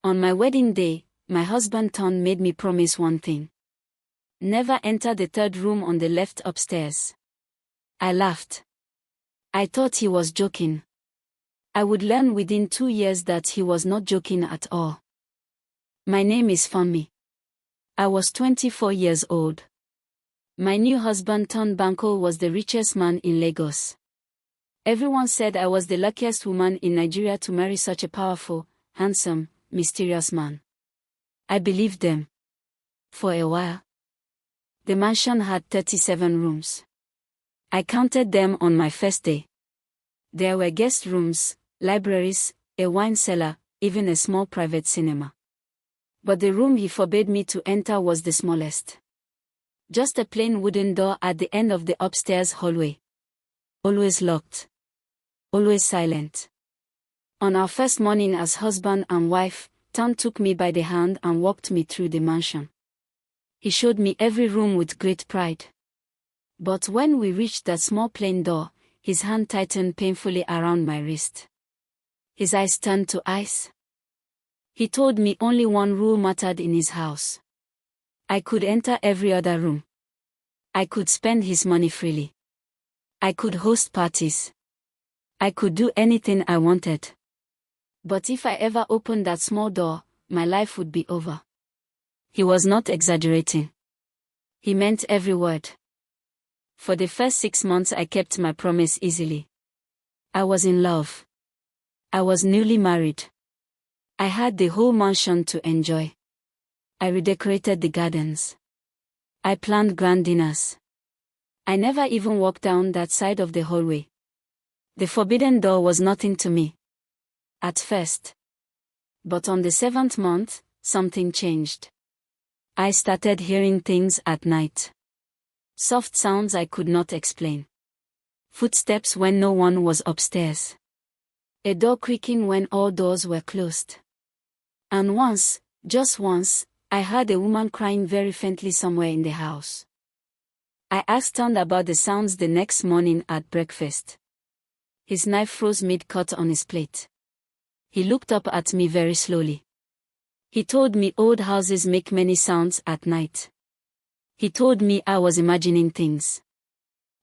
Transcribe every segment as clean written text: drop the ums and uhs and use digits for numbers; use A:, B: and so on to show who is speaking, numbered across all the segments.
A: On my wedding day, my husband Ton made me promise one thing. Never enter the third room on the left upstairs. I laughed. I thought he was joking. I would learn within 2 years that he was not joking at all. My name is Funmi. I was 24 years old. My new husband Funmi Bankole was the richest man in Lagos. Everyone said I was the luckiest woman in Nigeria to marry such a powerful, handsome, mysterious man. I believed them. For a while. The mansion had 37 rooms. I counted them on my first day. There were guest rooms, libraries, a wine cellar, even a small private cinema. But the room he forbade me to enter was the smallest. Just a plain wooden door at the end of the upstairs hallway. Always locked. Always silent. On our first morning as husband and wife, Ton took me by the hand and walked me through the mansion. He showed me every room with great pride. But when we reached that small plain door, his hand tightened painfully around my wrist. His eyes turned to ice. He told me only one rule mattered in his house. I could enter every other room. I could spend his money freely. I could host parties. I could do anything I wanted. But if I ever opened that small door, my life would be over. He was not exaggerating. He meant every word. For the first 6 months I kept my promise easily. I was in love. I was newly married. I had the whole mansion to enjoy. I redecorated the gardens. I planned grand dinners. I never even walked down that side of the hallway. The forbidden door was nothing to me. At first. But on the 7th month, something changed. I started hearing things at night. Soft sounds I could not explain. Footsteps when no one was upstairs. A door creaking when all doors were closed. And once, just once, I heard a woman crying very faintly somewhere in the house. I asked Ton about the sounds the next morning at breakfast. His knife froze mid-cut on his plate. He looked up at me very slowly. He told me old houses make many sounds at night. He told me I was imagining things.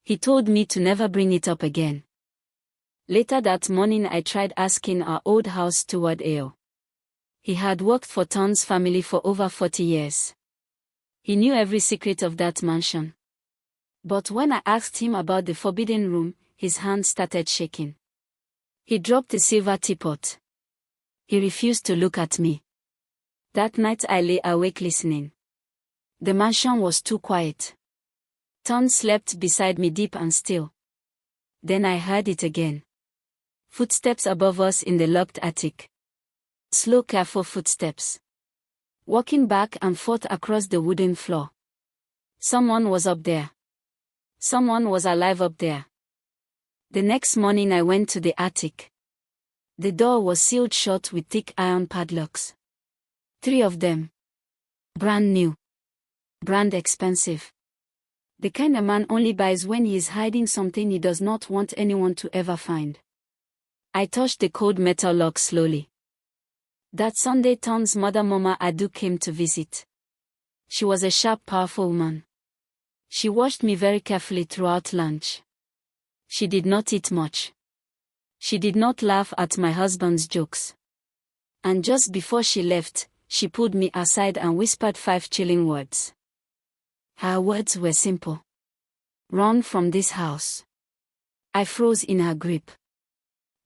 A: He told me to never bring it up again. Later that morning I tried asking our old house steward Ale. He had worked for Ton's family for over 40 years. He knew every secret of that mansion. But when I asked him about the forbidden room, his hand started shaking. He dropped the silver teapot. He refused to look at me. That night I lay awake listening. The mansion was too quiet. Ton slept beside me deep and still. Then I heard it again. Footsteps above us in the locked attic. Slow, careful footsteps. Walking back and forth across the wooden floor. Someone was up there. Someone was alive up there. The next morning I went to the attic. The door was sealed shut with thick iron padlocks. 3 of them. Brand new. Brand expensive. The kind a man only buys when he is hiding something he does not want anyone to ever find. I touched the cold metal lock slowly. That Sunday Ton's mother Mama Adu came to visit. She was a sharp, powerful woman. She watched me very carefully throughout lunch. She did not eat much. She did not laugh at my husband's jokes. And just before she left, she pulled me aside and whispered 5 chilling words. Her words were simple. Run from this house. I froze in her grip.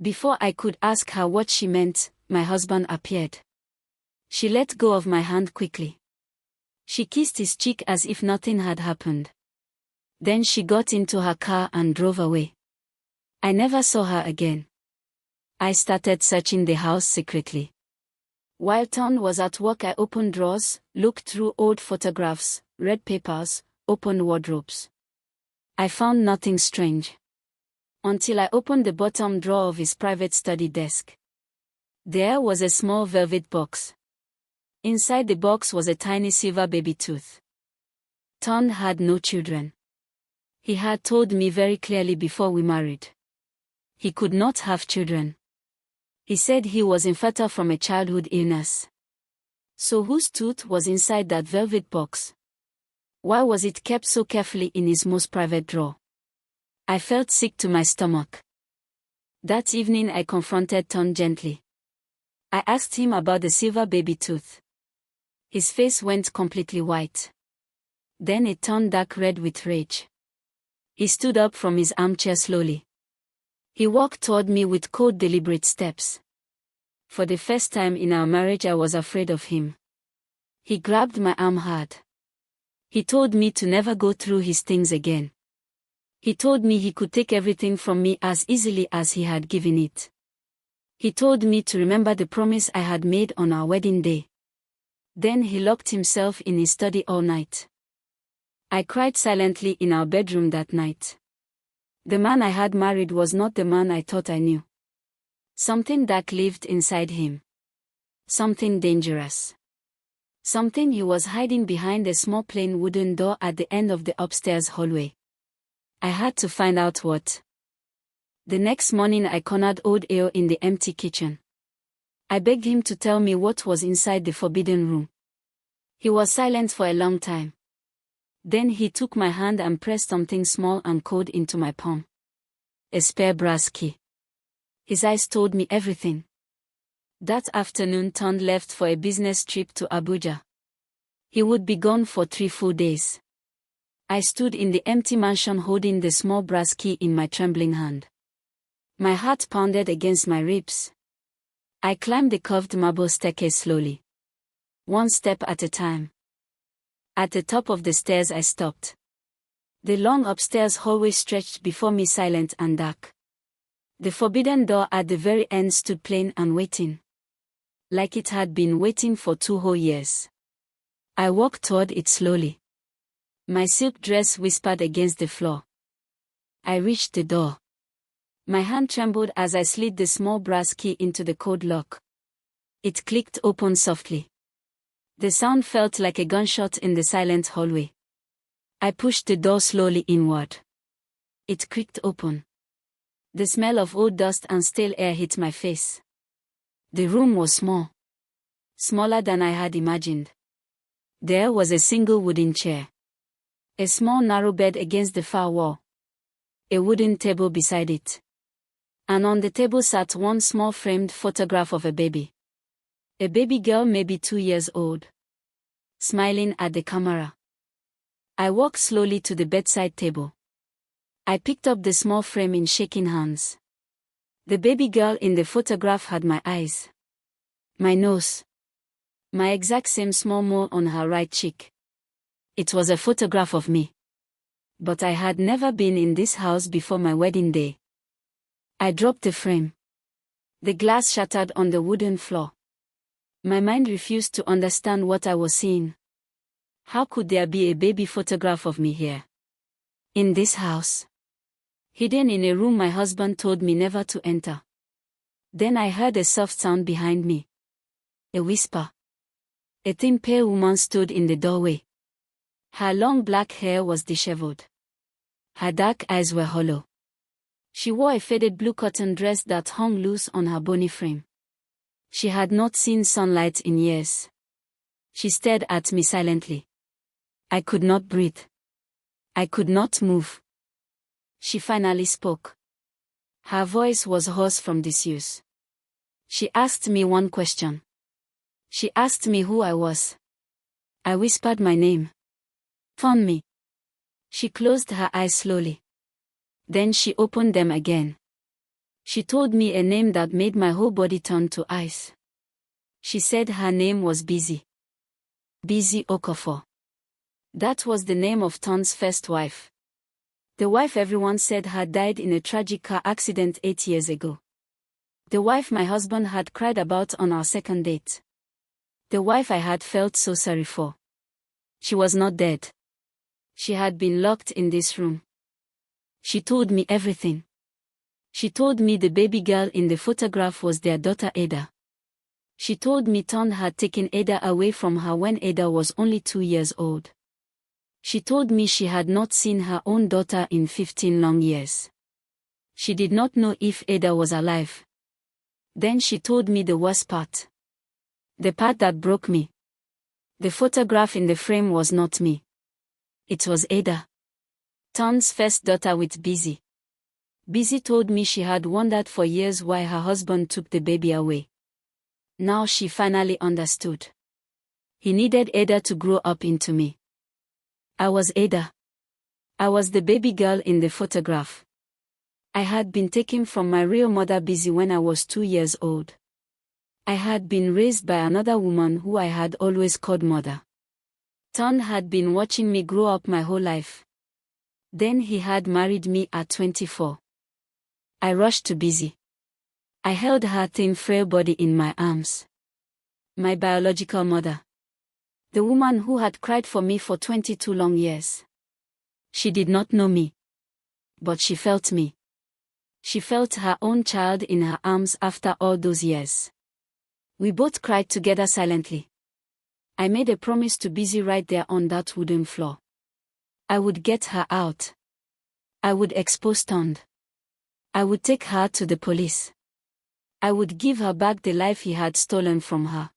A: Before I could ask her what she meant, my husband appeared. She let go of my hand quickly. She kissed his cheek as if nothing had happened. Then she got into her car and drove away. I never saw her again. I started searching the house secretly. While Ton was at work, I opened drawers, looked through old photographs, read papers, opened wardrobes. I found nothing strange. Until I opened the bottom drawer of his private study desk. There was a small velvet box. Inside the box was a tiny silver baby tooth. Ton had no children. He had told me very clearly before we married. He could not have children. He said he was infertile from a childhood illness. So whose tooth was inside that velvet box? Why was it kept so carefully in his most private drawer? I felt sick to my stomach. That evening I confronted Ton gently. I asked him about the silver baby tooth. His face went completely white. Then it turned dark red with rage. He stood up from his armchair slowly. He walked toward me with cold, deliberate steps. For the first time in our marriage, I was afraid of him. He grabbed my arm hard. He told me to never go through his things again. He told me he could take everything from me as easily as he had given it. He told me to remember the promise I had made on our wedding day. Then he locked himself in his study all night. I cried silently in our bedroom that night. The man I had married was not the man I thought I knew. Something dark lived inside him. Something dangerous. Something he was hiding behind a small plain wooden door at the end of the upstairs hallway. I had to find out what. The next morning I cornered old Ao in the empty kitchen. I begged him to tell me what was inside the forbidden room. He was silent for a long time. Then he took my hand and pressed something small and cold into my palm. A spare brass key. His eyes told me everything. That afternoon Ton left for a business trip to Abuja. He would be gone for 3 full days. I stood in the empty mansion holding the small brass key in my trembling hand. My heart pounded against my ribs. I climbed the curved marble staircase slowly. One step at a time. At the top of the stairs I stopped. The long upstairs hallway stretched before me, silent and dark. The forbidden door at the very end stood plain and waiting. Like it had been waiting for 2 whole years. I walked toward it slowly. My silk dress whispered against the floor. I reached the door. My hand trembled as I slid the small brass key into the cold lock. It clicked open softly. The sound felt like a gunshot in the silent hallway. I pushed the door slowly inward. It creaked open. The smell of old dust and stale air hit my face. The room was small. Smaller than I had imagined. There was a single wooden chair. A small narrow bed against the far wall. A wooden table beside it. And on the table sat one small framed photograph of a baby. A baby girl, maybe 2 years old. Smiling at the camera. I walked slowly to the bedside table. I picked up the small frame in shaking hands. The baby girl in the photograph had my eyes. My nose. My exact same small mole on her right cheek. It was a photograph of me. But I had never been in this house before my wedding day. I dropped the frame. The glass shattered on the wooden floor. My mind refused to understand what I was seeing. How could there be a baby photograph of me here? In this house? Hidden in a room my husband told me never to enter. Then I heard a soft sound behind me. A whisper. A thin pale woman stood in the doorway. Her long black hair was disheveled. Her dark eyes were hollow. She wore a faded blue cotton dress that hung loose on her bony frame. She had not seen sunlight in years. She stared at me silently. I could not breathe. I could not move. She finally spoke. Her voice was hoarse from disuse. She asked me one question. She asked me who I was. I whispered my name. Funmi. She closed her eyes slowly. Then she opened them again. She told me a name that made my whole body turn to ice. She said her name was Busy. Busy Okafor. That was the name of Ton's first wife. The wife everyone said had died in a tragic car accident 8 years ago. The wife my husband had cried about on our second date. The wife I had felt so sorry for. She was not dead. She had been locked in this room. She told me everything. She told me the baby girl in the photograph was their daughter Ada. She told me Ton had taken Ada away from her when Ada was only 2 years old. She told me she had not seen her own daughter in 15 long years. She did not know if Ada was alive. Then she told me the worst part. The part that broke me. The photograph in the frame was not me. It was Ada, Ton's first daughter with Busy. Busy told me she had wondered for years why her husband took the baby away. Now she finally understood. He needed Ada to grow up into me. I was Ada. I was the baby girl in the photograph. I had been taken from my real mother Busy when I was 2 years old. I had been raised by another woman who I had always called mother. Ton had been watching me grow up my whole life. Then he had married me at 24. I rushed to Busy. I held her thin frail body in my arms. My biological mother. The woman who had cried for me for 22 long years. She did not know me. But she felt me. She felt her own child in her arms after all those years. We both cried together silently. I made a promise to Busy right there on that wooden floor. I would get her out. I would expose Ton. I would take her to the police. I would give her back the life he had stolen from her.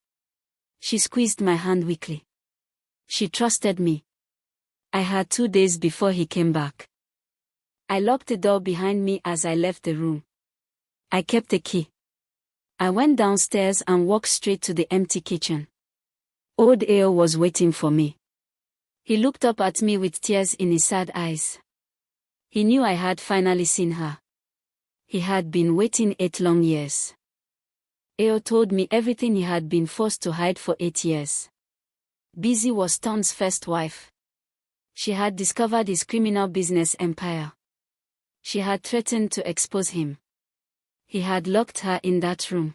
A: She squeezed my hand weakly. She trusted me. I had 2 days before he came back. I locked the door behind me as I left the room. I kept the key. I went downstairs and walked straight to the empty kitchen. Old Ao was waiting for me. He looked up at me with tears in his sad eyes. He knew I had finally seen her. He had been waiting 8 long years. Ao told me everything he had been forced to hide for 8 years. Busy was Ton's first wife. She had discovered his criminal business empire. She had threatened to expose him. He had locked her in that room.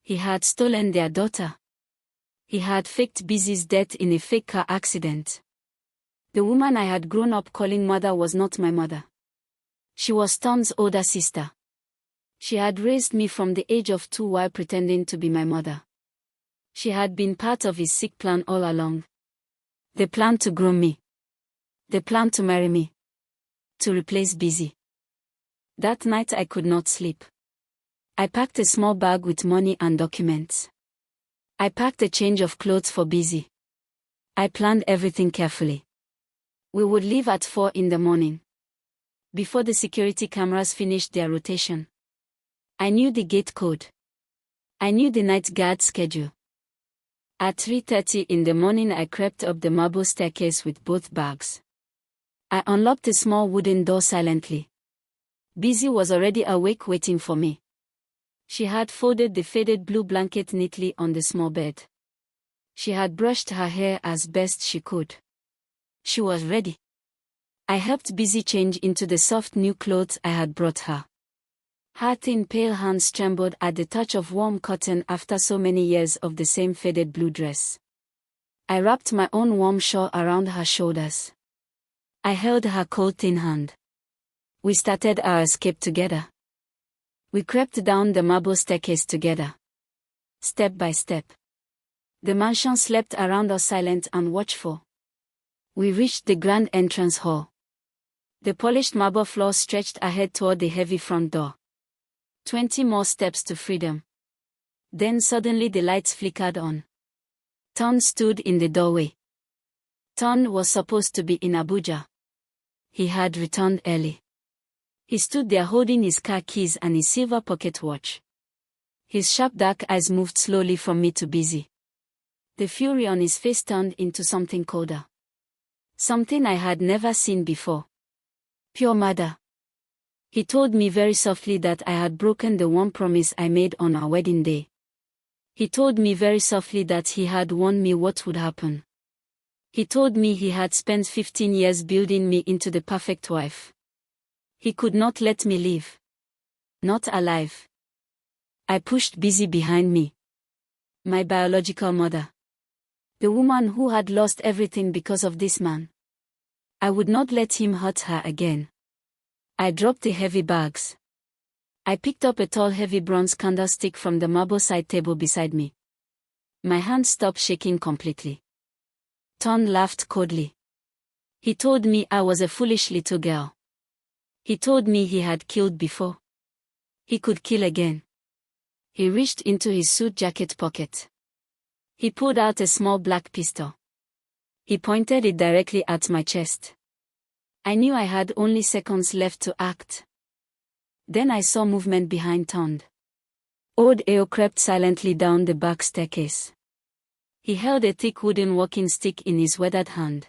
A: He had stolen their daughter. He had faked Busy's death in a fake car accident. The woman I had grown up calling mother was not my mother. She was Ton's older sister. She had raised me from the age of 2 while pretending to be my mother. She had been part of his sick plan all along. The plan to groom me. The plan to marry me. To replace Busy. That night I could not sleep. I packed a small bag with money and documents. I packed a change of clothes for Busy. I planned everything carefully. We would leave at 4 in the morning. Before the security cameras finished their rotation. I knew the gate code. I knew the night guard schedule. At 3:30 in the morning I crept up the marble staircase with both bags. I unlocked a small wooden door silently. Busy was already awake waiting for me. She had folded the faded blue blanket neatly on the small bed. She had brushed her hair as best she could. She was ready. I helped Busy change into the soft new clothes I had brought her. Her thin pale hands trembled at the touch of warm cotton after so many years of the same faded blue dress. I wrapped my own warm shawl around her shoulders. I held her cold thin hand. We started our escape together. We crept down the marble staircase together. Step by step. The mansion slept around us silent and watchful. We reached the grand entrance hall. The polished marble floor stretched ahead toward the heavy front door. 20 more steps to freedom. Then suddenly the lights flickered on. Ton stood in the doorway. Ton was supposed to be in Abuja. He had returned early. He stood there holding his car keys and his silver pocket watch. His sharp dark eyes moved slowly from me to Busy. The fury on his face turned into something colder. Something I had never seen before. Pure murder. He told me very softly that I had broken the one promise I made on our wedding day. He told me very softly that he had warned me what would happen. He told me he had spent 15 years building me into the perfect wife. He could not let me live. Not alive. I pushed Busy behind me. My biological mother. The woman who had lost everything because of this man. I would not let him hurt her again. I dropped the heavy bags. I picked up a tall heavy bronze candlestick from the marble side table beside me. My hand stopped shaking completely. Ton laughed coldly. He told me I was a foolish little girl. He told me he had killed before. He could kill again. He reached into his suit jacket pocket. He pulled out a small black pistol. He pointed it directly at my chest. I knew I had only seconds left to act. Then I saw movement behind Tond. Old Ao crept silently down the back staircase. He held a thick wooden walking stick in his weathered hand.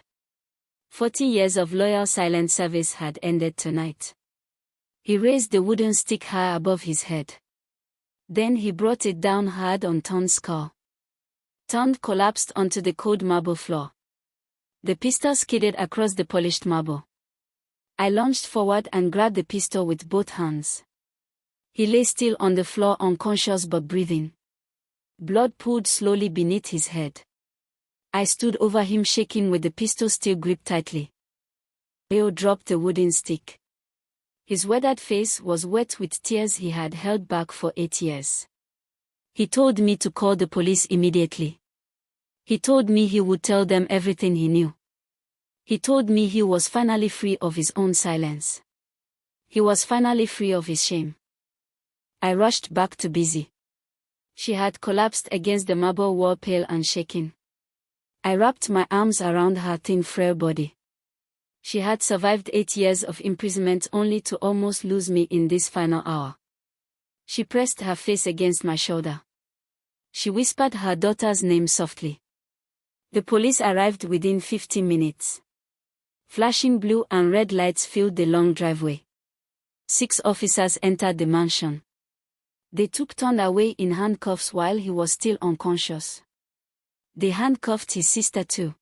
A: 40 years of loyal silent service had ended tonight. He raised the wooden stick high above his head. Then he brought it down hard on Tond's skull. Tond collapsed onto the cold marble floor. The pistol skidded across the polished marble. I lunged forward and grabbed the pistol with both hands. He lay still on the floor, unconscious but breathing. Blood pooled slowly beneath his head. I stood over him, shaking with the pistol still gripped tightly. Ao dropped the wooden stick. His weathered face was wet with tears he had held back for 8 years. He told me to call the police immediately. He told me he would tell them everything he knew. He told me he was finally free of his own silence. He was finally free of his shame. I rushed back to Busy. She had collapsed against the marble wall, pale and shaking. I wrapped my arms around her thin, frail body. She had survived 8 years of imprisonment only to almost lose me in this final hour. She pressed her face against my shoulder. She whispered her daughter's name softly. The police arrived within 15 minutes. Flashing blue and red lights filled the long driveway. 6 officers entered the mansion. They took Tond away in handcuffs while he was still unconscious. They handcuffed his sister too.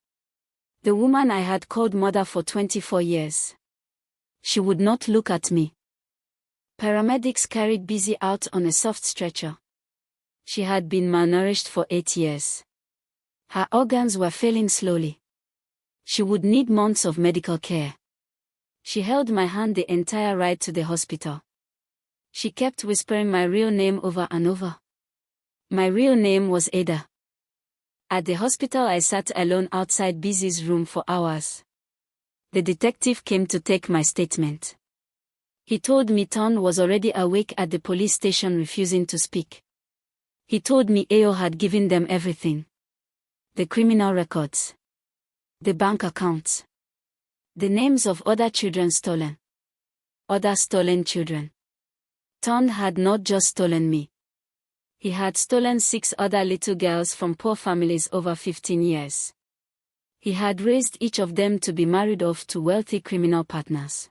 A: The woman I had called mother for 24 years. She would not look at me. Paramedics carried Busy out on a soft stretcher. She had been malnourished for 8 years. Her organs were failing slowly. She would need months of medical care. She held my hand the entire ride to the hospital. She kept whispering my real name over and over. My real name was Ada. At the hospital, I sat alone outside Busy's room for hours. The detective came to take my statement. He told me Tond was already awake at the police station, refusing to speak. He told me Ao had given them everything. The criminal records. The bank accounts. The names of other children stolen. Other stolen children. Tond had not just stolen me. He had stolen 6 other little girls from poor families over 15 years. He had raised each of them to be married off to wealthy criminal partners.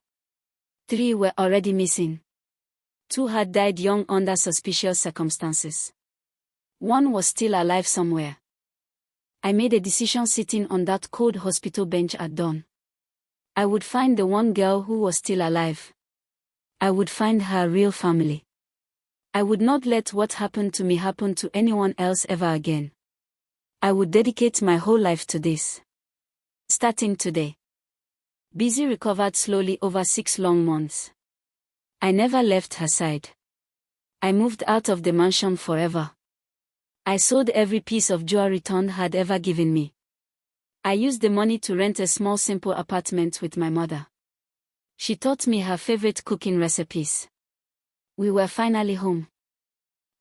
A: 3 were already missing. 2 had died young under suspicious circumstances. 1 was still alive somewhere. I made a decision sitting on that cold hospital bench at dawn. I would find the one girl who was still alive. I would find her real family. I would not let what happened to me happen to anyone else ever again. I would dedicate my whole life to this. Starting today. Busy recovered slowly over 6 long months. I never left her side. I moved out of the mansion forever. I sold every piece of jewelry Tond had ever given me. I used the money to rent a small simple apartment with my mother. She taught me her favorite cooking recipes. We were finally home.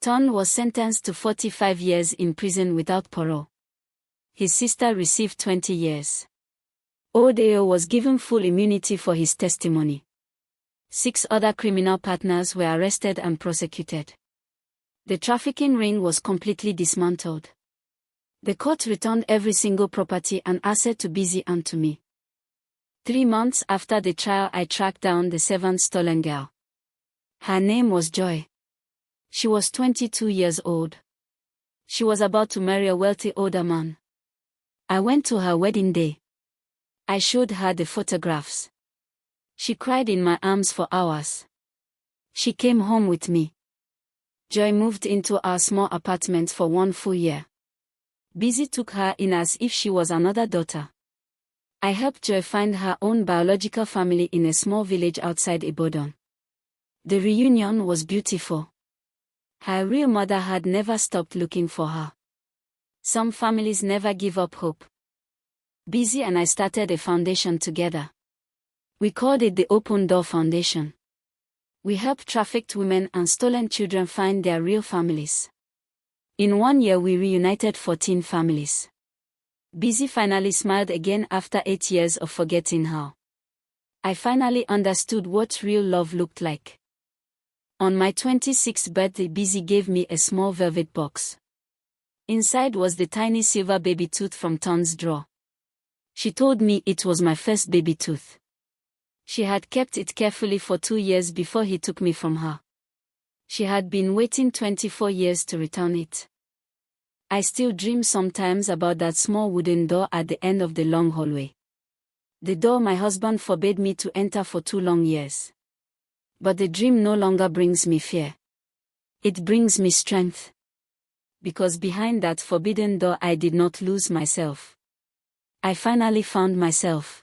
A: Tond was sentenced to 45 years in prison without parole. His sister received 20 years. Old Ao was given full immunity for his testimony. 6 other criminal partners were arrested and prosecuted. The trafficking ring was completely dismantled. The court returned every single property and asset to Busy and to me. 3 months after the trial, I tracked down the 7th stolen girl. Her name was Joy. She was 22 years old. She was about to marry a wealthy older man. I went to her wedding day. I showed her the photographs. She cried in my arms for hours. She came home with me. Joy moved into our small apartment for 1 full year. Busy took her in as if she was another daughter. I helped Joy find her own biological family in a small village outside Ibadan. The reunion was beautiful. Her real mother had never stopped looking for her. Some families never give up hope. Busy and I started a foundation together. We called it the Open Door Foundation. We help trafficked women and stolen children find their real families. In 1 year we reunited 14 families. Busy finally smiled again after 8 years of forgetting her. I finally understood what real love looked like. On my 26th birthday, Busy gave me a small velvet box. Inside was the tiny silver baby tooth from Ton's drawer. She told me it was my first baby tooth. She had kept it carefully for 2 years before he took me from her. She had been waiting 24 years to return it. I still dream sometimes about that small wooden door at the end of the long hallway. The door my husband forbade me to enter for 2 long years. But the dream no longer brings me fear. It brings me strength. Because behind that forbidden door I did not lose myself. I finally found myself.